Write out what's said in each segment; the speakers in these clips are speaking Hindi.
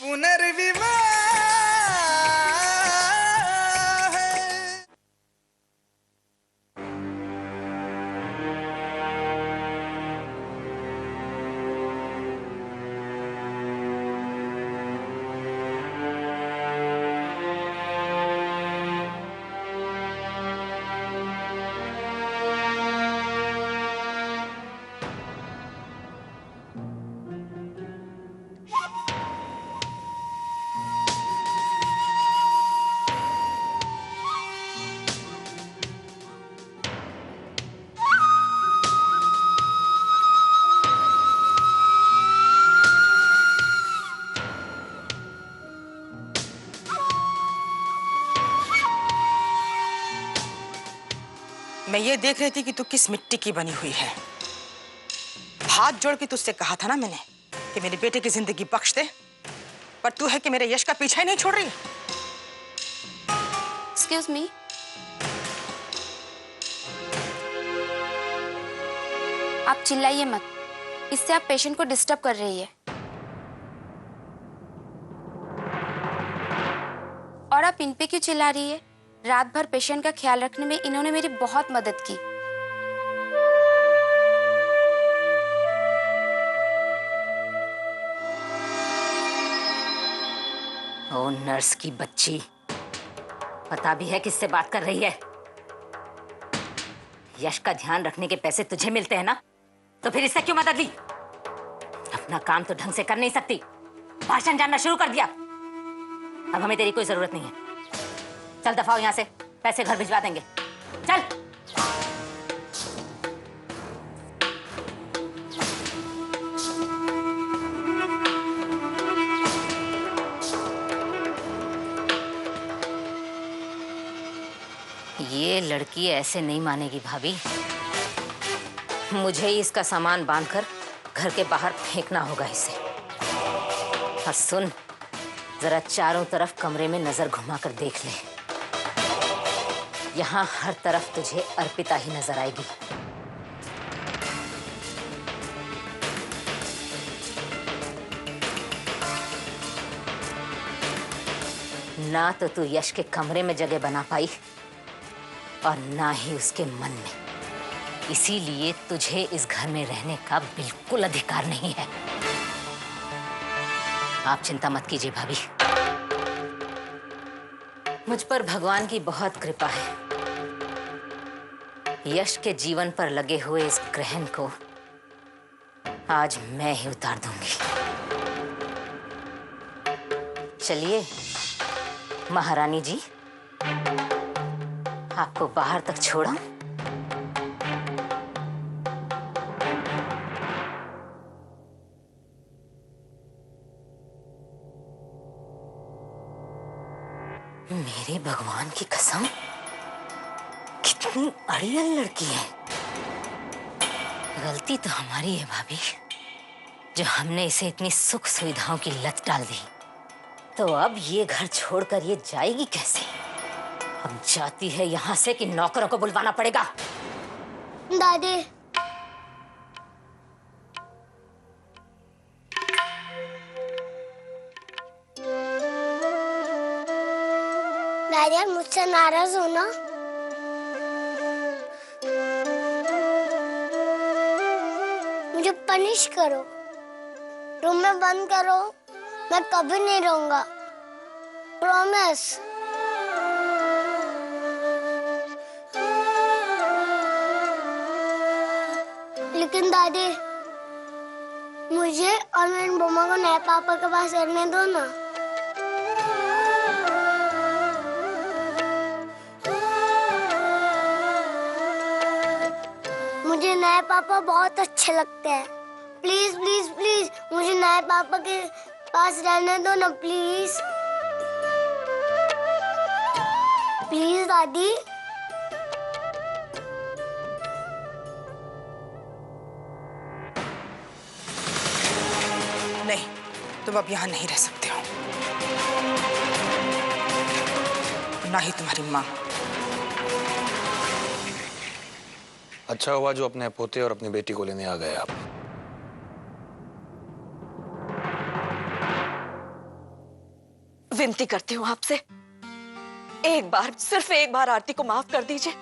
पुनर्विवाह है। मैं ये देख रही थी कि तू किस मिट्टी की बनी हुई है। हाथ जोड़ के तुझसे कहा था ना मैंने कि मेरे बेटे की जिंदगी बख्श दे, पर तू है कि मेरे यश का पीछा ही नहीं छोड़ रही। एक्सक्यूज मी, आप चिल्लाइए मत, इससे आप पेशेंट को डिस्टर्ब कर रही है। और आप इन पे क्यों चिल्ला रही है? रात भर पेशेंट का ख्याल रखने में इन्होंने मेरी बहुत मदद की। ओ नर्स की बच्ची, पता भी है किससे बात कर रही है? यश का ध्यान रखने के पैसे तुझे मिलते हैं ना, तो फिर इससे क्यों मदद ली? अपना काम तो ढंग से कर नहीं सकती, भाषण जानना शुरू कर दिया। अब हमें तेरी कोई जरूरत नहीं है। चल दफा हो यहाँ से, पैसे घर भिजवा देंगे। चल। ये लड़की ऐसे नहीं मानेगी भाभी। मुझे ही इसका सामान बांधकर घर के बाहर फेंकना होगा इसे। और सुन, जरा चारों तरफ कमरे में नजर घुमाकर देख ले। यहाँ हर तरफ तुझे अर्पिता ही नजर आएगी। ना तो तू यश के कमरे में जगह बना पाई और ना ही उसके मन में। इसीलिए तुझे इस घर में रहने का बिल्कुल अधिकार नहीं है। आप चिंता मत कीजिए भाभी, मुझ पर भगवान की बहुत कृपा है। यश के जीवन पर लगे हुए इस ग्रहण को आज मैं ही उतार दूंगी। चलिए महारानी जी, आपको बाहर तक छोड़ा। मेरे भगवान की कसम, कितनी अड़ियल लड़की है। गलती तो हमारी है भाभी, जो हमने इसे इतनी सुख सुविधाओं की लत डाल दी। तो अब ये घर छोड़कर ये जाएगी कैसे? अब जाती है यहाँ से कि नौकरों को बुलवाना पड़ेगा। दादी, दादी मुझसे नाराज हो ना? मुझे पनिश करो, रूम में बंद करो, मैं कभी नहीं रहूंगा, प्रॉमिस। लेकिन दादी, मुझे और मेरी मम्मा को नए पापा के पास रहने दो ना। मुझे नए पापा बहुत अच्छे लगते हैं। प्लीज प्लीज प्लीज मुझे नए पापा के पास रहने दो ना, प्लीज प्लीज दादी। नहीं, तुम अब यहाँ नहीं रह सकते हो, ना ही तुम्हारी माँ। अच्छा हुआ जो अपने पोते और अपनी बेटी को लेने आ गए आप। विनती करती हूँ आपसे, एक बार, सिर्फ एक बार आरती को माफ कर दीजिए।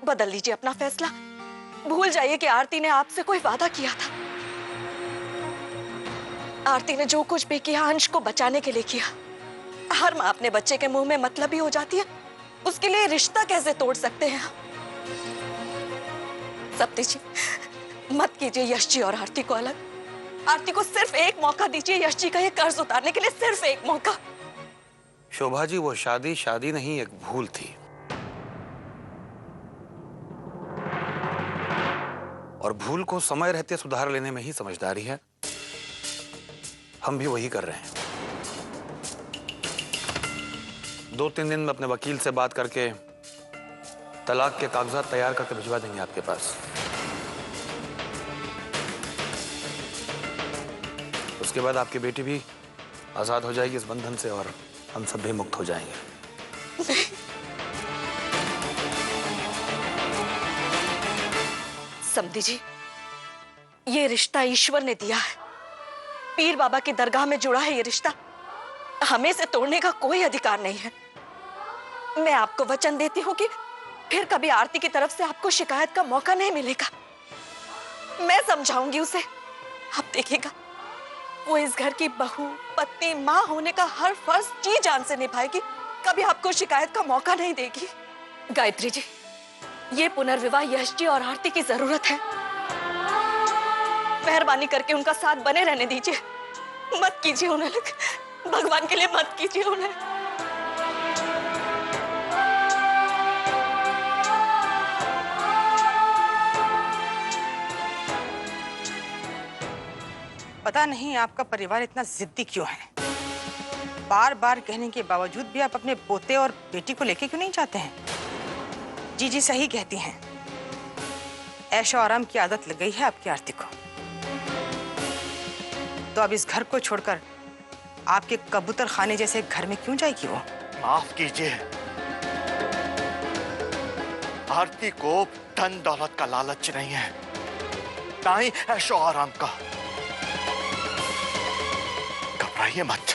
बदल लीजिए अपना फैसला। भूल जाइए कि आरती ने आपसे कोई वादा किया था। आरती ने जो कुछ भी किया अंश को बचाने के लिए किया। हर माँ अपने बच्चे के मुंह में मतलबी हो जाती है, उसके लिए रिश्ता कैसे तोड़ सकते हैं? सप्ती जी, मत कीजिए यश जी और आरती को अलग। आरती को सिर्फ एक मौका दीजिए यश जी का ये कर्ज उतारने के लिए, सिर्फ एक मौका। शोभा जी, वो शादी शादी नहीं, एक भूल थी। और भूल को समय रहते सुधार लेने में ही समझदारी है। हम भी वही कर रहे हैं। 2-3 दिन में अपने वकील से बात करके तलाक के कागजात तैयार करके भिजवा देंगे आपके पास। उसके बाद आपकी बेटी भी आजाद हो जाएगी इस बंधन से और हम सब भी मुक्त हो जाएंगे। समधी जी, ये रिश्ता ईश्वर ने दिया है। पीर बाबा की दरगाह में जुड़ा है ये रिश्ता। हमें इसे तोड़ने का कोई अधिकार नहीं है। मैं आपको वचन देती हूँ कि फिर कभी आरती की तरफ से आपको शिकायत का मौका नहीं मिलेगा। मैं समझाऊंगी उसे। आप देखिएगा, वो इस घर की बहू, पत्नी, माँ होने का हर फर्ज जी जान से निभाएगी। कभी आपको शिकायत का मौका नहीं देगी। गायत्री जी, ये पुनर्विवाह यश जी और आरती की जरूरत है। मेहरबानी करके उनका साथ बने रहने दीजिए। मत कीजिए उन्हें अलग। भगवान के लिए मत कीजिए उन्हें। पता नहीं आपका परिवार इतना जिद्दी क्यों है। बार बार कहने के बावजूद भी आप अपने पोते और बेटी को लेके क्यों नहीं जाते हैं? जी सही कहती हैं। ऐशो आराम की आदत लग गई है आपकी आरती को। तो अब इस घर को छोड़कर आपके कबूतर खाने जैसे घर में क्यों जाएगी वो? माफ कीजिए, आरती को धन दौलत का लालच नहीं है, ना ही ऐशो आराम का। घबराइए मत,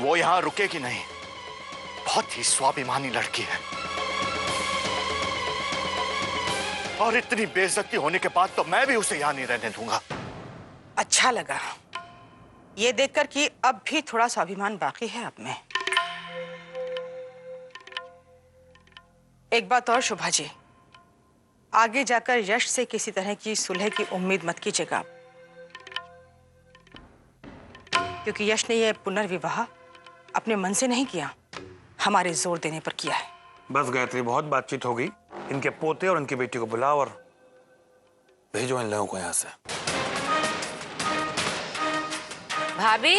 वो यहां रुकेगी नहीं। बहुत ही स्वाभिमानी लड़की है और इतनी बेइज्जती होने के बाद तो मैं भी उसे यहां नहीं रहने दूंगा। अच्छा लगा ये देखकर कि अब भी थोड़ा स्वाभिमान बाकी है आप में। एक बात और शोभा जी, आगे जाकर यश से किसी तरह की सुलह की उम्मीद मत कीजिएगा, क्योंकि यश ने यह पुनर्विवाह अपने मन से नहीं किया, हमारे जोर देने पर किया है। बस गायत्री, बहुत बातचीत हो गई। इनके पोते और इनकी बेटी को बुलाओ और भेजो इन लोगों को यहाँ से। भाभी,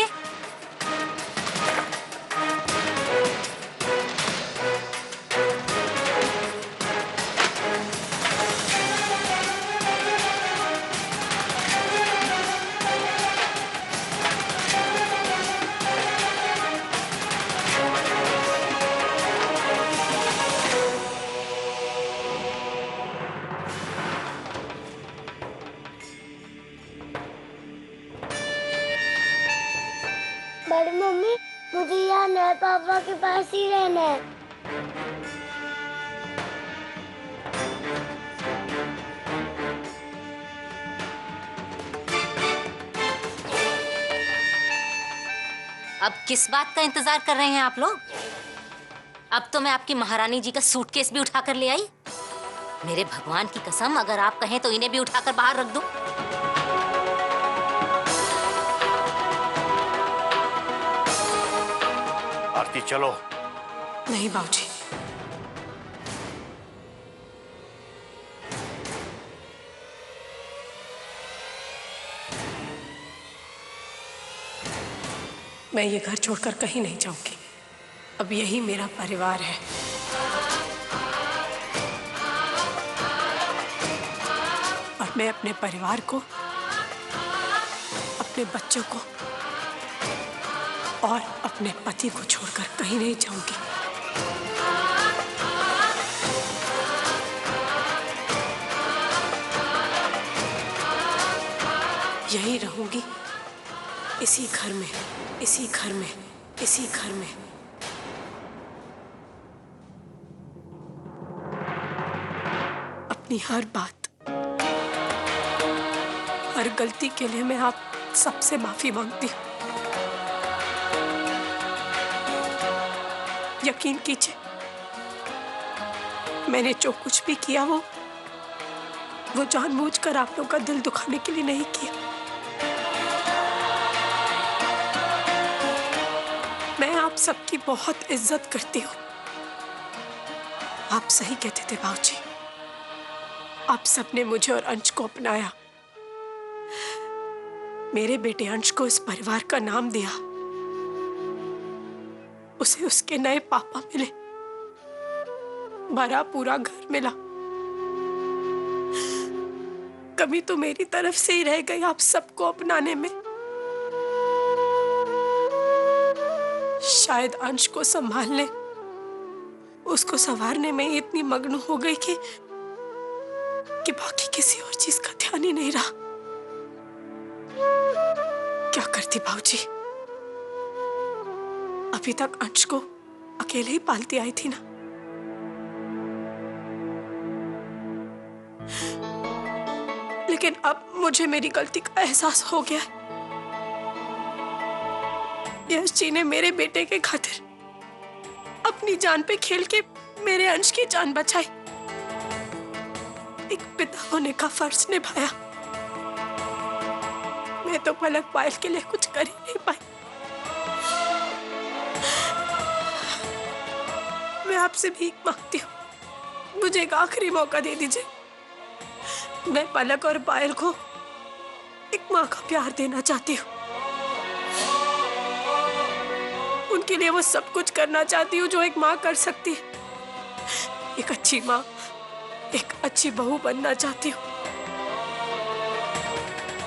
बड़ी मम्मी, मुझे यहाँ नए पापा के पास ही रहना है। अब किस बात का इंतजार कर रहे हैं आप लोग? अब तो मैं आपकी महारानी जी का सूटकेस भी उठाकर ले आई। मेरे भगवान की कसम, अगर आप कहें तो इन्हें भी उठाकर बाहर रख दूं। आरती चलो। नहीं बाबूजी, मैं ये घर छोड़कर कहीं नहीं जाऊंगी। अब यही मेरा परिवार है। और मैं अपने परिवार को, अपने बच्चों को और अपने पति को छोड़कर कहीं नहीं जाऊंगी। यहीं रहूंगी, इसी घर में, इसी घर में। इसी घर में अपनी हर बात, हर गलती के लिए मैं आप सबसे माफी मांगती हूँ। यकीन कीजिए, मैंने जो कुछ भी किया वो जानबूझकर आप लोगों का दिल दुखाने के लिए नहीं किया। मैं आप सबकी बहुत इज्जत करती हूँ। आप सही कहते थे बाबूजी, आप सबने मुझे और अंश को अपनाया, मेरे बेटे अंश को इस परिवार का नाम दिया, उसे उसके नए पापा मिले, भरा पूरा घर मिला। कमी तो मेरी तरफ से ही रह गई आप सबको अपनाने में। शायद अंश को संभालने, उसको संवारने में इतनी मग्न हो गई कि बाकी किसी और चीज का ध्यान ही नहीं रहा। क्या करती बाबूजी, अभी तक अंश को अकेले ही पालती आई थी ना। लेकिन अब मुझे मेरी गलती का एहसास हो गया। यश जी ने मेरे बेटे के खातिर अपनी जान पे खेल के मेरे अंश की जान बचाई, एक पिता होने का फर्ज निभाया। मैं तो पलक पायल के लिए कुछ कर ही नहीं पाई। मैं आपसे भीख मांगती हूँ, मुझे एक आखिरी मौका दे दीजिए। मैं पलक और पायल को एक माँ का प्यार देना चाहती हूँ। उनके लिए वो सब कुछ करना चाहती हूँ जो एक माँ कर सकती है। एक अच्छी माँ, एक अच्छी बहू बनना चाहती हूँ।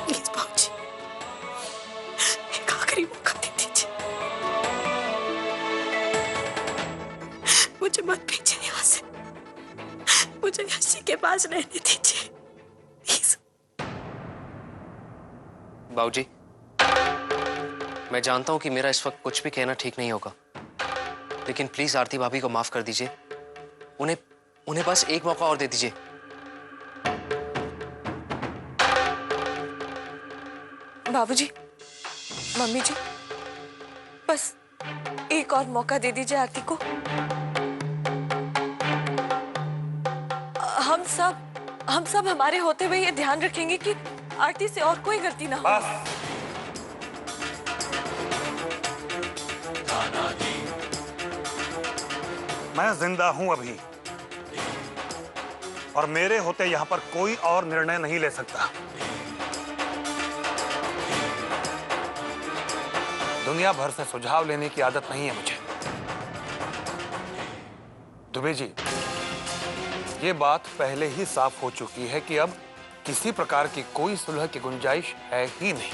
प्लीज बाबूजी, एक आखिरी मौका दे दीजिए। मुझे मत भेजिए यहाँ से, मुझे यश जी के पास रहने दीजिए। बाबूजी, मैं जानता हूं कि मेरा इस वक्त कुछ भी कहना ठीक नहीं होगा, लेकिन प्लीज आरती भाभी को माफ कर दीजिए। उन्हें बस एक मौका और दे दीजिए। बाबूजी, मम्मी जी, बस एक और मौका दे दीजिए आरती को। हम सब हमारे होते हुए ये ध्यान रखेंगे कि आरती से और कोई गलती ना हो। बस। मैं जिंदा हूं अभी, और मेरे होते यहां पर कोई और निर्णय नहीं ले सकता। दुनिया भर से सुझाव लेने की आदत नहीं है मुझे। दुबे जी, ये बात पहले ही साफ हो चुकी है कि अब किसी प्रकार की कोई सुलह की गुंजाइश है ही नहीं।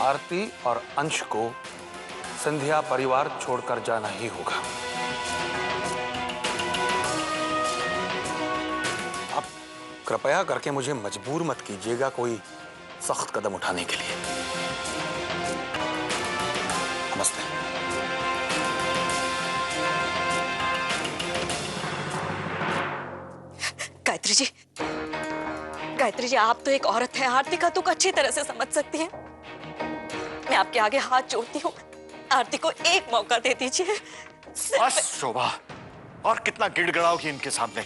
आरती और अंश को संध्या परिवार छोड़कर जाना ही होगा। आप कृपया करके मुझे मजबूर मत कीजिएगा कोई सख्त कदम उठाने के लिए। नमस्ते। गायत्री जी, आप तो एक औरत हैं, आरती का दुख अच्छी तरह से समझ सकती हैं। मैं आपके आगे हाथ जोड़ती हूँ, आरती को एक मौका दे दीजिए। बस शोभा, और कितना गिड़गिड़ाओगी इनके सामने।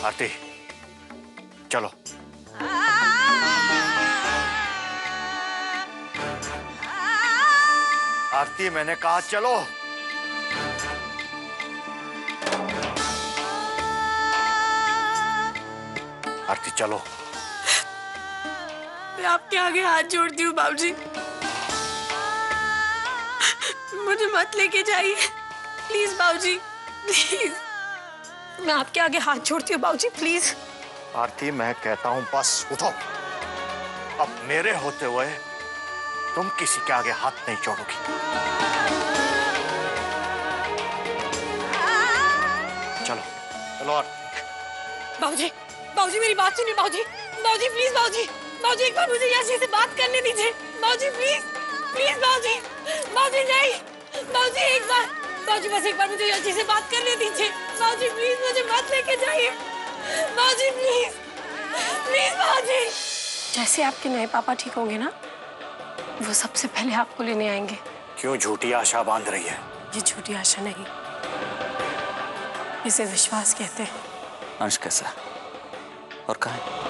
आरती, चलो। आरती, मैंने कहा चलो। आरती, चलो। मैं आपके आगे हाथ जोड़ती हूँ बाबूजी, मुझे मत लेके जाइए प्लीज बाबूजी, प्लीज। मैं आपके आगे हाथ जोड़ती हूँ बाबूजी, प्लीज। आरती, मैं कहता हूं बस उठो। अब मेरे होते हुए तुम किसी के आगे हाथ नहीं जोड़ोगी। चलो चलो आरती। बाबूजी, बाबूजी मेरी बात सुनिए। बाबूजी, बाबूजी प्लीज, बाबूजी बाबूजी एक बार मुझे याशी से बात करने दीजिए। बाबूजी प्लीज प्लीज, बाबूजी बाबूजी नहीं, बाबूजी एक बार, बाबूजी बस एक बार मुझे याशी से बात करने दीजिए। बाबूजी प्लीज मुझे मत लेके जाइए। बाबूजी प्लीज प्लीज बाबूजी। जैसे आपके नए पापा ठीक होंगे ना, वो सबसे पहले आपको लेने आएंगे। क्यों झूठी आशा बांध रही है? ये झूठी आशा नहीं, इसे विश्वास कहते हैं। अंश कैसा है और कहाँ है?